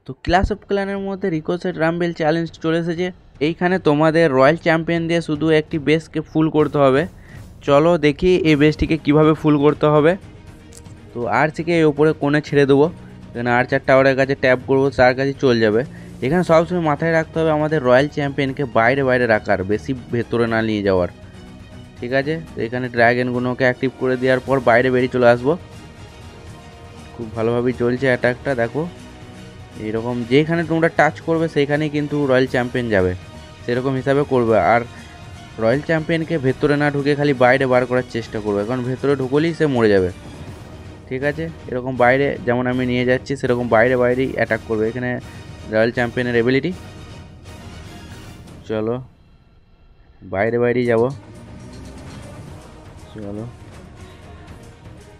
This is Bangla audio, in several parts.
তো ক্লাস অফ ক্ল্যানের মধ্যে রিকোসেট রাম্বেল চ্যালেঞ্জ চলে এসেছে। এইখানে তোমাদের রয়্যাল চ্যাম্পিয়ন দিয়ে শুধু একটি বেসকে ফুল করতে হবে। চলো দেখি এই বেসটিকে কিভাবে ফুল করতে হবে। তো আরসিকে এই ওপরে কোণে ছেড়ে দেবো। এখানে আর্চার টাওয়ারের কাছে ট্যাপ করবো, তার কাছে চলে যাবে। এখানে সবসময় মাথায় রাখতে হবে আমাদের রয়্যাল চ্যাম্পিয়নকে বাইরে বাইরে রাখার, বেশি ভেতরে না নিয়ে যাওয়ার। ঠিক আছে, তো এখানে ড্র্যাগনগুলোকে অ্যাক্টিভ করে দেওয়ার পর বাইরে বেরিয়ে চলে আসবো। খুব ভালোভাবেই চলছে অ্যাটাকটা, দেখো এইরকম যেখানে তোমরা টাচ করবে সেইখানেই কিন্তু রয়্যাল চ্যাম্পিয়ন যাবে, সেরকম হিসাবে করবে। আর রয়্যাল চ্যাম্পিয়নকে ভেতরে না ঢুকে খালি বাইরে বার করার চেষ্টা করবে, কারণ ভেতরে ঢুকলেই সে মরে যাবে। ঠিক আছে, এরকম বাইরে যেমন আমি নিয়ে যাচ্ছি সেরকম বাইরে বাইরেই অ্যাটাক করবে। এখানে রয়্যাল চ্যাম্পিয়নের এবিলিটি, চলো বাইরে বাইরেই যাব। চলো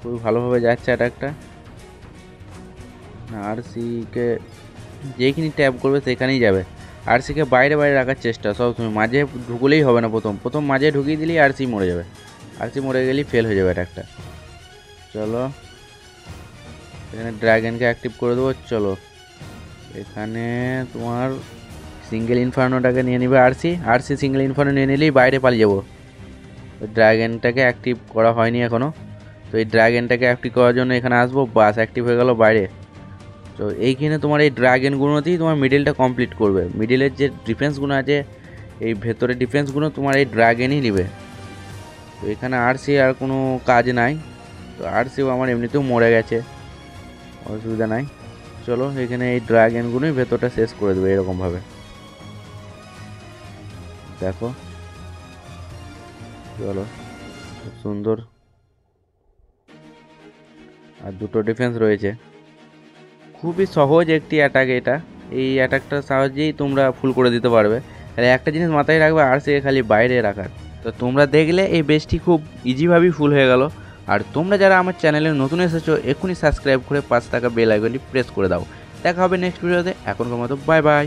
খুবই ভালোভাবে যাচ্ছে অ্যাটাকটা। আরসিকে যেখানে ট্যাপ করবে সেখানেই যাবে। আরসিকে বাইরে বাইরে রাখার চেষ্টা সবসময়, মাঝে ঢুকলেই হবে না। প্রথম মাঝে ঢুকিয়ে দিলেই আরসি মরে যাবে, আরসি মরে গেলেই ফেল হয়ে যাবে অ্যাটাকটা। চলো এখানে ড্রাগনকে অ্যাক্টিভ করে দেবো। চলো এখানে তোমার সিঙ্গেল ইনফার্নোটাকে নিয়ে নেবে আরসি সিঙ্গেল ইনফার্নো নিয়ে নিলেই বাইরে পালিয়ে যাবো। ড্রাগনটাকে অ্যাক্টিভ করা হয়নি এখনও, তো এই ড্রাগনটাকে অ্যাক্টিভ করার জন্য এখানে আসবো, বাস অ্যাক্টিভ হয়ে গেল বাইরে। তো এইখানে তোমার এই ড্রাগনগুলোতেই তোমার মিডিলটা কমপ্লিট করবে। মিডিলের যে ডিফেন্সগুলো আছে, এই ভেতরের ডিফেন্সগুলো তোমার এই ড্রাগনই নেবে। তো এখানে আরসি আর কোনো কাজ নাই, তো আরসিও আমার এমনিতেও মরে গেছে, অসুবিধা নাই। চলো এখানে এই ড্রাগনগুলোই ভেতরটা শেষ করে দেবে এরকমভাবে, দেখো। চলো খুব সুন্দর, আর দুটো ডিফেন্স রয়েছে। খুবই সহজ একটি অ্যাটাক এটা, এই অ্যাটাকটা সহজেই তোমরা ফুল করে দিতে পারবে। তাহলে একটা জিনিস মাথায় রাখবে, আরসিকে খালি বাইরে রাখার। তো তোমরা দেখলে এই বেসটি খুব ইজিভাবেই ফুল হয়ে গেল। আর তোমরা যারা আমার চ্যানেলে নতুন এসেছো এক্ষুনি সাবস্ক্রাইব করে পাশে থাকা বেল আইকনটি প্রেস করে দাও। দেখা হবে নেক্সট ভিডিওতে, এখনকার মতো বাই বাই।